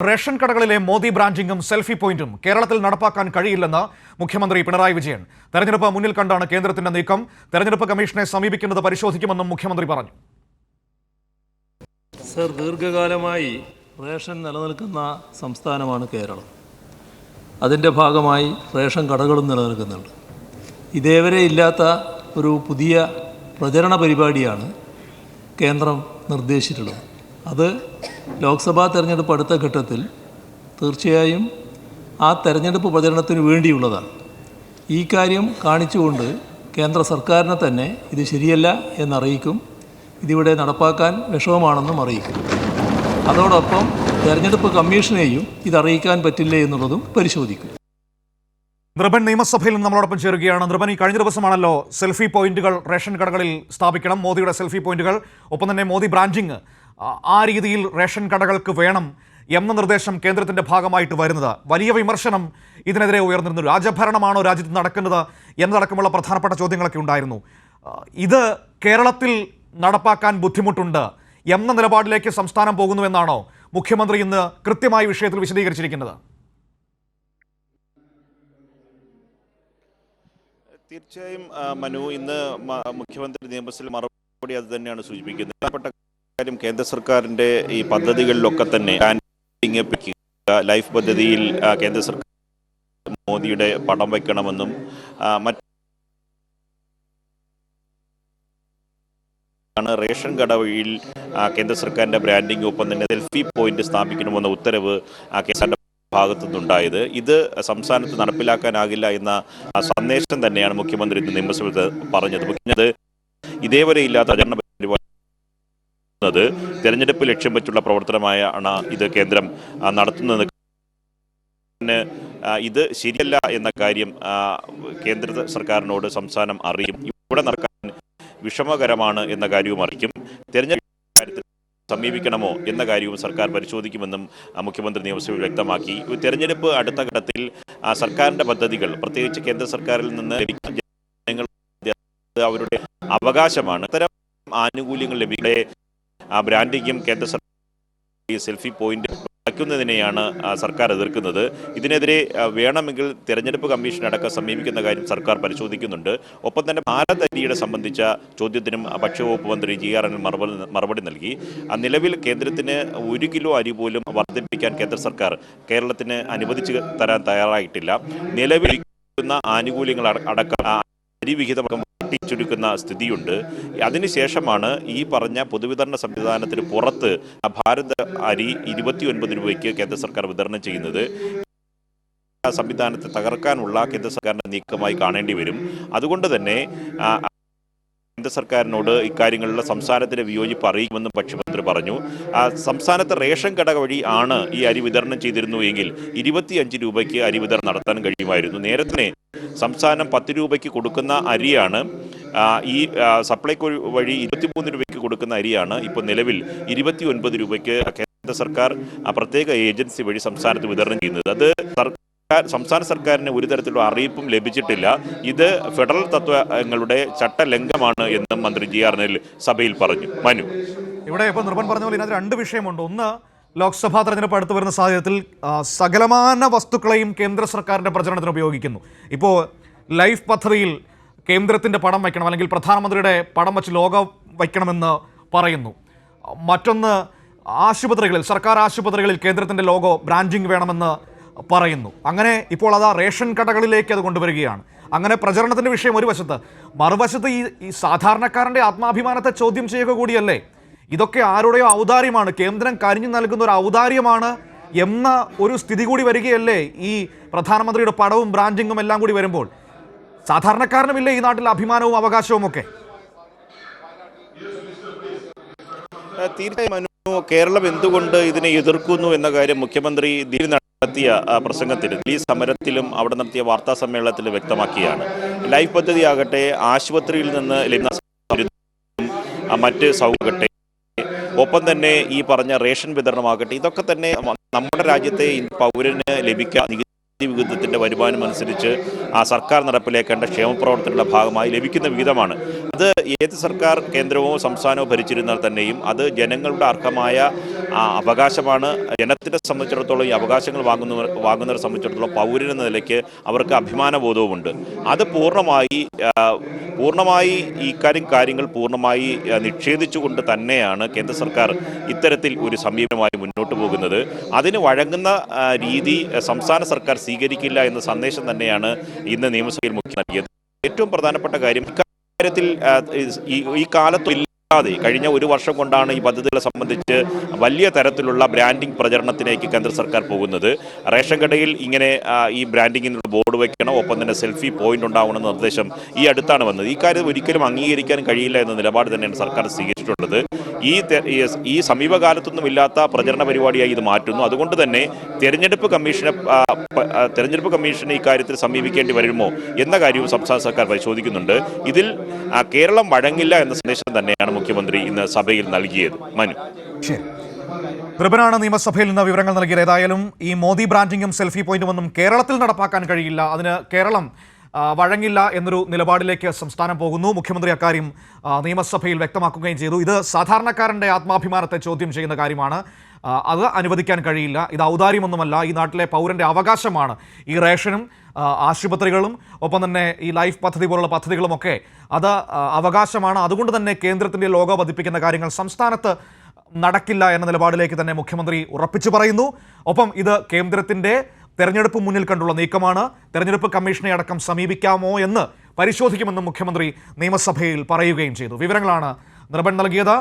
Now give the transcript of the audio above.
Ration കടകളിലെ Modi ബ്രാൻഡിംഗും selfie പോയിന്റും കേരളത്തിൽ നടപ്പാക്കാൻ കഴിയില്ലെന്ന് മുഖ്യമന്ത്രി പിണറായി വിജയൻ. തെരഞ്ഞെടുപ്പ് മുന്നിൽ കണ്ടാണ് കേന്ദ്രത്തിന്റെ നീക്കം. തെരഞ്ഞെടുപ്പ് കമ്മീഷനെ സമീപിക്കുന്നത് പരിശോധിക്കുമെന്നും മുഖ്യമന്ത്രി പറഞ്ഞു. സർ, ദീർഘകാലമായി റേഷൻ നിലനിൽക്കുന്ന സംസ്ഥാനമാണ് കേരളം. അതിൻ്റെ ഭാഗമായി റേഷൻ കടകളും നിലനിൽക്കുന്നുണ്ട്. ഇതേവരെ ഇല്ലാത്ത ഒരു പുതിയ പ്രചരണ പരിപാടിയാണ് കേന്ദ്രം നിർദ്ദേശിച്ചിട്ടുള്ളത്. അത് ലോക്സഭാ തെരഞ്ഞെടുപ്പ് അടുത്ത ഘട്ടത്തിൽ തീർച്ചയായും ആ തെരഞ്ഞെടുപ്പ് പ്രചരണത്തിന് വേണ്ടിയുള്ളതാണ്. ഈ കാര്യം കാണിച്ചുകൊണ്ട് കേന്ദ്ര സർക്കാരിനെ തന്നെ ഇത് ശരിയല്ല എന്നറിയിക്കും, ഇതിവിടെ നടപ്പാക്കാൻ വിഷമമാണെന്നും അറിയിക്കും. അതോടൊപ്പം തെരഞ്ഞെടുപ്പ് കമ്മീഷനെയും ഇതറിയിക്കാൻ പറ്റില്ലേ എന്നുള്ളതും പരിശോധിക്കും. നൃപൻ നിയമസഭയിൽ നിന്ന് നമ്മളോടൊപ്പം ചേരുകയാണ്. നൃപൻ, ഈ കഴിഞ്ഞ ദിവസമാണല്ലോ സെൽഫി പോയിന്റുകൾ റേഷൻ കടകളിൽ സ്ഥാപിക്കണം, മോദിയുടെ സെൽഫി പോയിന്റുകൾ, ഒപ്പം തന്നെ മോദി ബ്രാൻഡിങ് ആ രീതിയിൽ റേഷൻ കടകൾക്ക് വേണം എന്ന നിർദ്ദേശം കേന്ദ്രത്തിന്റെ ഭാഗമായിട്ട് വരുന്നത്. വലിയ വിമർശനം ഇതിനെതിരെ ഉയർന്നിരുന്നു. രാജഭരണമാണോ രാജ്യത്ത് നടക്കുന്നത് എന്നതടക്കമുള്ള പ്രധാനപ്പെട്ട ചോദ്യങ്ങളൊക്കെ ഉണ്ടായിരുന്നു. ഇത് കേരളത്തിൽ നടപ്പാക്കാൻ ബുദ്ധിമുട്ടുണ്ട് എന്ന നിലപാടിലേക്ക് സംസ്ഥാനം പോകുന്നുവെന്നാണോ മുഖ്യമന്ത്രി ഇന്ന് കൃത്യമായി വിഷയത്തിൽ വിശദീകരിച്ചിരിക്കുന്നത്? തീർച്ചയായും മനു, ഇന്ന് മുഖ്യമന്ത്രി നിയമസഭയിൽ മറുപടി അത് തന്നെയാണ് സൂചിപ്പിക്കുന്നത്. കാര്യം, കേന്ദ്ര സർക്കാരിൻ്റെ ഈ പദ്ധതികളിലൊക്കെ തന്നെ ലൈഫ് പദ്ധതിയിൽ കേന്ദ്ര സർക്കാർ മോദിയുടെ പടം വയ്ക്കണമെന്നും റേഷൻ കട വഴിയിൽ കേന്ദ്ര സർക്കാരിൻ്റെ ബ്രാൻഡിംഗ് ഒപ്പം തന്നെ സെൽഫി പോയിന്റ് സ്ഥാപിക്കണമെന്ന ഉത്തരവ് കേന്ദ്രത്തിന്റെ ഭാഗത്തു നിന്നുണ്ടായത്. ഇത് സംസ്ഥാനത്ത് നടപ്പിലാക്കാനാകില്ല എന്ന സന്ദേശം തന്നെയാണ് മുഖ്യമന്ത്രി ഇന്ന് നിയമസഭയിൽ പറഞ്ഞത്. ഇതേവരെ ഇല്ലാത്ത പ്രചരണ പരിപാടി തെരഞ്ഞെടുപ്പ് ലക്ഷ്യം വെച്ചുള്ള പ്രവർത്തനമായാണ് ഇത് കേന്ദ്രം നടത്തുന്നത്. ഇത് ശരിയല്ല എന്ന കാര്യം കേന്ദ്ര സർക്കാരിനോട് സംസ്ഥാനം അറിയും. ഇവിടെ നടക്കാൻ വിഷമകരമാണ് എന്ന കാര്യവും അറിയിക്കും. തെരഞ്ഞെടുപ്പ് കാര്യത്തിൽ സമീപിക്കണമോ എന്ന കാര്യവും സർക്കാർ പരിശോധിക്കുമെന്നും മുഖ്യമന്ത്രി നിയമസഭയിൽ വ്യക്തമാക്കി. തെരഞ്ഞെടുപ്പ് അടുത്ത ഘട്ടത്തിൽ സർക്കാരിന്റെ പദ്ധതികൾ, പ്രത്യേകിച്ച് കേന്ദ്ര സർക്കാരിൽ നിന്ന് ലഭിക്കുന്ന ജനങ്ങൾ അവരുടെ അവകാശമാണ്. ഇത്തരം ആനുകൂല്യങ്ങൾ ലഭിക്കുന്ന ബ്രാൻഡിങ്ങും കേന്ദ്ര സർക്കാർ സെൽഫി പോയിന്റ് വയ്ക്കുന്നതിനെയാണ് സർക്കാർ എതിർക്കുന്നത്. ഇതിനെതിരെ വേണമെങ്കിൽ തെരഞ്ഞെടുപ്പ് കമ്മീഷൻ അടക്കം സമീപിക്കുന്ന കാര്യം സർക്കാർ പരിശോധിക്കുന്നുണ്ട്. ഒപ്പം തന്നെ ഭാരത് അരിയുടെ സംബന്ധിച്ച ചോദ്യത്തിനും ഭക്ഷ്യവകുപ്പ് മന്ത്രി GR അനിൽ മറുപടി നൽകി. നിലവിൽ കേന്ദ്രത്തിന് 1 കിലോ അരി പോലും വർദ്ധിപ്പിക്കാൻ കേന്ദ്ര സർക്കാർ കേരളത്തിന് അനുവദിച്ചു തരാൻ തയ്യാറായിട്ടില്ല. നിലവിൽ ആനുകൂല്യങ്ങൾ അടക്കം അരി വിഹിതം ചുരുക്കുന്ന സ്ഥിതിയുണ്ട്. അതിനുശേഷമാണ് ഈ പറഞ്ഞ പൊതുവിതരണ സംവിധാനത്തിന് പുറത്ത് ഭാരത് അരി 29 രൂപയ്ക്ക് കേന്ദ്ര സർക്കാർ വിതരണം ചെയ്യുന്നത്. സംവിധാനത്തെ തകർക്കാനുള്ള കേന്ദ്ര സർക്കാരിന്റെ നീക്കമായി കാണേണ്ടി വരും. അതുകൊണ്ട് തന്നെ കേന്ദ്ര സർക്കാരിനോട് ഇക്കാര്യങ്ങളിലുള്ള സംസ്ഥാനത്തിന്റെ വിയോജിപ്പ് അറിയിക്കുമെന്നും ഭക്ഷ്യമന്ത്രി പറഞ്ഞു. സംസ്ഥാനത്തെ റേഷൻ കട വഴി ആണ് ഈ അരി വിതരണം ചെയ്തിരുന്നു എങ്കിൽ 25 രൂപയ്ക്ക് അരി വിതരണം നടത്താൻ കഴിയുമായിരുന്നു. നേരത്തെ സംസ്ഥാനം 10 രൂപയ്ക്ക് കൊടുക്കുന്ന അരിയാണ് ഈ സപ്ലൈകോ വഴി 23 രൂപയ്ക്ക് കൊടുക്കുന്ന അരിയാണ് ഇപ്പോൾ നിലവിൽ 29 രൂപയ്ക്ക് കേന്ദ്ര സർക്കാർ പ്രത്യേക ഏജൻസി വഴി സംസ്ഥാനത്ത് വിതരണം ചെയ്യുന്നത്. അത് സംസ്ഥാന സർക്കാരിന് ഒരു തരത്തിലുള്ള അറിയിപ്പും ലഭിച്ചിട്ടില്ല. ഇത് ഫെഡറൽ തത്വങ്ങളുടെ ചട്ടലംഘനമാണ് എന്നും മന്ത്രി GR അനിൽ സഭയിൽ പറഞ്ഞു. മനു, ഇവിടെ ഇപ്പോൾ നിർബൻ പറഞ്ഞ പോലെ ഇതിനകത്ത് 2 വിഷയമുണ്ട്. ഒന്ന്, ലോക്സഭാ തെരഞ്ഞെടുപ്പ് അടുത്ത് വരുന്ന സാഹചര്യത്തിൽ സകലമാന വസ്തുക്കളെയും കേന്ദ്ര സർക്കാരിൻ്റെ പ്രചരണത്തിന് ഉപയോഗിക്കുന്നു. ഇപ്പോൾ ലൈഫ് പദ്ധതിയിൽ കേന്ദ്രത്തിൻ്റെ പടം വയ്ക്കണം, അല്ലെങ്കിൽ പ്രധാനമന്ത്രിയുടെ പടം വച്ച് ലോഗോ വയ്ക്കണമെന്ന് പറയുന്നു. മറ്റൊന്ന്, ആശുപത്രികളിൽ, സർക്കാർ ആശുപത്രികളിൽ കേന്ദ്രത്തിൻ്റെ ലോഗോ ബ്രാൻഡിംഗ് വേണമെന്ന് പറയുന്നു. അങ്ങനെ ഇപ്പോൾ അത് റേഷൻ കടകളിലേക്ക് അത് കൊണ്ടുവരികയാണ്. അങ്ങനെ പ്രചരണത്തിൻ്റെ വിഷയം ഒരു വശത്ത്, മറുവശത്ത് ഈ സാധാരണക്കാരൻ്റെ ആത്മാഭിമാനത്തെ ചോദ്യം ചെയ്യുക കൂടിയല്ലേ. ഇതൊക്കെ ആരുടെയോ ഔദാര്യമാണ്, കേന്ദ്രം കരിഞ്ഞു നൽകുന്ന ഒരു ഔദാര്യമാണ് എന്ന ഒരു സ്ഥിതി കൂടി വരികയല്ലേ ഈ പ്രധാനമന്ത്രിയുടെ പടവും ബ്രാൻഡിങ്ങും എല്ലാം കൂടി വരുമ്പോൾ? സാധാരണക്കാരനുമില്ലേ ഈ നാട്ടിൽ അഭിമാനവും അവകാശവും ഒക്കെ? തീർച്ചയായും കേരളം എന്തുകൊണ്ട് ഇതിനെ എതിർക്കുന്നു എന്ന കാര്യം മുഖ്യമന്ത്രി നടത്തിയ പ്രസംഗത്തിൽ, ഈ സമരത്തിലും അവിടെ നടത്തിയ വാർത്താ സമ്മേളനത്തിൽ വ്യക്തമാക്കിയാണ്. ലൈഫ് പദ്ധതി ആകട്ടെ, ആശുപത്രിയിൽ നിന്ന് ലഭിക്കുന്ന മറ്റ് സൗകര്യത്തെ, ഒപ്പം തന്നെ ഈ പറഞ്ഞ റേഷൻ വിതരണമാകട്ടെ, ഇതൊക്കെ തന്നെ നമ്മുടെ രാജ്യത്തെ പൗരന് ലഭിക്കാൻ വിഹിതത്തിന്റെ വരുമാനം അനുസരിച്ച് സർക്കാർ നടപ്പിലാക്കേണ്ട ക്ഷേമ പ്രവർത്തനങ്ങളുടെ ഭാഗമായി ലഭിക്കുന്ന വിഹിതമാണ്. അത് ഏത് സർക്കാർ കേന്ദ്രമോ സംസ്ഥാനമോ ഭരിച്ചിരുന്നാൽ തന്നെയും അത് ജനങ്ങളുടെ അർഹമായ അവകാശമാണ്. ജനത്തിനെ സംബന്ധിച്ചിടത്തോളം ഈ അവകാശങ്ങൾ വാങ്ങുന്നവരെ സംബന്ധിച്ചിടത്തോളം പൗരനെന്ന നിലയ്ക്ക് അവർക്ക് അഭിമാനബോധവുമുണ്ട്. അത് പൂർണ്ണമായി കാര്യങ്ങൾ പൂർണ്ണമായി നിഷേധിച്ചുകൊണ്ട് തന്നെയാണ് കേന്ദ്ര സർക്കാർ ഇത്തരത്തിൽ ഒരു സമീപനമായി മുന്നോട്ട് പോകുന്നത്. അതിന് വഴങ്ങുന്ന രീതി സംസ്ഥാന സർക്കാർ സ്വീകരിക്കില്ല എന്ന സന്ദേശം തന്നെയാണ് ഇന്ന് നിയമസഭയിൽ മുഖ്യമന്ത്രി നൽകിയത്. ഏറ്റവും പ്രധാനപ്പെട്ട കാര്യം ഇക്കാര്യത്തിൽ ഈ കാലത്ത് കഴിഞ്ഞ ഒരു വർഷം കൊണ്ടാണ് ഈ പദ്ധതികളെ സംബന്ധിച്ച് വലിയ തരത്തിലുള്ള ബ്രാൻഡിംഗ് പ്രചരണത്തിലേക്ക് കേന്ദ്ര സർക്കാർ പോകുന്നത്. റേഷൻ കടയിൽ ഇങ്ങനെ ഈ ബ്രാൻഡിങ്ങിനുള്ള ബോർഡ് വെക്കണം, ഒപ്പം തന്നെ സെൽഫി പോയിന്റ് ഉണ്ടാവണമെന്ന നിർദ്ദേശം ഈ അടുത്താണ് വന്നത്. ഈ കാര്യം ഒരിക്കലും അംഗീകരിക്കാൻ കഴിയില്ല എന്ന നിലപാട് തന്നെയാണ് സർക്കാർ സ്വീകരിച്ചിട്ടുള്ളത്. ഈ സമീപകാലത്തൊന്നും ഇല്ലാത്ത പ്രചരണ പരിപാടിയായി ഇത് മാറ്റുന്നു. അതുകൊണ്ട് തന്നെ തെരഞ്ഞെടുപ്പ് കമ്മീഷനെ ഇക്കാര്യത്തിൽ സമീപിക്കേണ്ടി വരുമോ എന്ന കാര്യവും സംസ്ഥാന സർക്കാർ പരിശോധിക്കുന്നുണ്ട്. ഇതിൽ കേരളം വഴങ്ങില്ല എന്ന സന്ദേശം തന്നെയാണ് മുഖ്യമന്ത്രി ഇന്ന് സഭയിൽ നൽകിയത്. മനു. ശരി, കൃപനാണ് നിയമസഭയിൽ നിന്ന് വിവരങ്ങൾ നൽകിയത്. ഏതായാലും ഈ മോദി ബ്രാൻഡിങ്ങും സെൽഫി പോയിന്റും ഒന്നും കേരളത്തിൽ നടപ്പാക്കാൻ കഴിയില്ല, അതിന് കേരളം വഴങ്ങില്ല എന്നൊരു നിലപാടിലേക്ക് സംസ്ഥാനം പോകുന്നു. മുഖ്യമന്ത്രി അക്കാര്യം നിയമസഭയിൽ വ്യക്തമാക്കുകയും ചെയ്തു. ഇത് സാധാരണക്കാരൻ്റെ ആത്മാഭിമാനത്തെ ചോദ്യം ചെയ്യുന്ന കാര്യമാണ്, അത് അനുവദിക്കാൻ കഴിയില്ല. ഇത് ഔദാര്യമൊന്നുമല്ല, ഈ നാട്ടിലെ പൗരൻ്റെ അവകാശമാണ്. ഈ റേഷനും ആശുപത്രികളും ഒപ്പം തന്നെ ഈ ലൈഫ് പദ്ധതി പോലുള്ള പദ്ധതികളുമൊക്കെ അത് അവകാശമാണ്. അതുകൊണ്ട് തന്നെ കേന്ദ്രത്തിൻ്റെ ലോഗോ പതിപ്പിക്കുന്ന കാര്യങ്ങൾ സംസ്ഥാനത്ത് നടക്കില്ല എന്ന നിലപാടിലേക്ക് തന്നെ മുഖ്യമന്ത്രി ഉറപ്പിച്ചു പറയുന്നു. ഒപ്പം ഇത് കേന്ദ്രത്തിൻ്റെ തെരഞ്ഞെടുപ്പ് മുന്നിൽ കണ്ടുള്ള നീക്കമാണ്, തെരഞ്ഞെടുപ്പ് കമ്മീഷനെ അടക്കം സമീപിക്കാമോ എന്ന് പരിശോധിക്കുമെന്നും മുഖ്യമന്ത്രി നിയമസഭയിൽ പറയുകയും ചെയ്തു. വിവരങ്ങളാണ് നിർഭൻ നൽകിയത്.